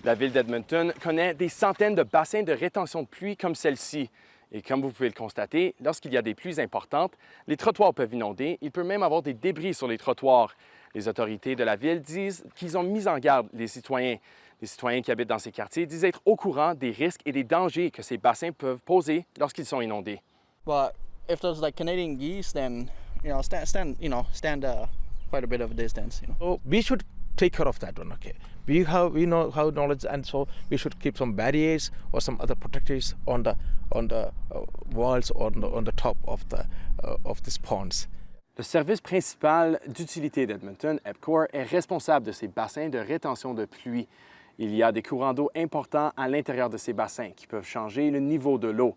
La ville d'Edmonton connaît des centaines de bassins de rétention de pluie comme celle-ci. Et comme vous pouvez le constater, lorsqu'il y a des pluies importantes, les trottoirs peuvent inonder. Il peut même avoir des débris sur les trottoirs. Les autorités de la ville disent qu'ils ont mis en garde les citoyens. Les citoyens qui habitent dans ces quartiers disent être au courant des risques et des dangers que ces bassins peuvent poser lorsqu'ils sont inondés. But if there's like Canadian geese, then stand quite a bit of a distance. So we should take care of that one. Okay, we know how knowledge, and so we should keep some barriers or some other protectors on the walls or on the top of these ponds. Le service principal d'utilité d'Edmonton, Être, est responsable de ces bassins de rétention de pluie. Il y a des courants d'eau importants à l'intérieur de ces bassins qui peuvent changer le niveau de l'eau.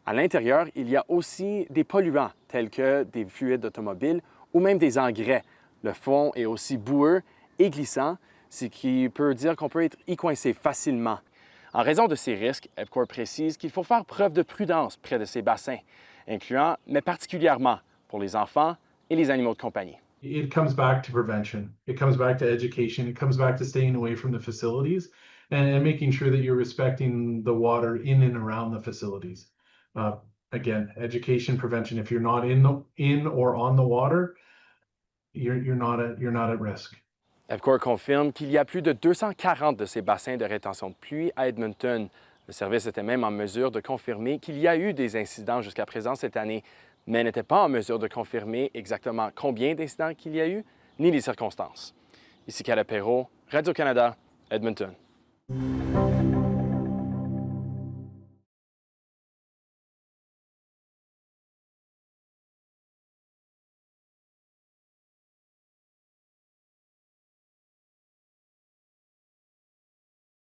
À l'intérieur, il y a aussi des polluants tels que des fluides automobiles ou même des engrais. Le fond est aussi boueux et glissant, ce qui peut dire qu'on peut être y coincé facilement. En raison de ces risques, Être précise qu'il faut faire preuve de prudence près de ces bassins, incluant, mais particulièrement pour les enfants et les animaux de compagnie. It comes back to prevention. It comes back to education. It comes back to staying away from the facilities and making sure that you're respecting the water in and around the facilities. Again, education, prevention. If you're not in or on the water, you're not at risk. Être confirme qu'il y a plus de 240 de ces bassins de rétention de pluie à Edmonton. Le service était même en mesure de confirmer qu'il y a eu des incidents jusqu'à présent cette année, mais n'était pas en mesure de confirmer exactement combien d'incidents qu'il y a eu, ni les circonstances. Ici Perreaux, Radio-Canada, Edmonton.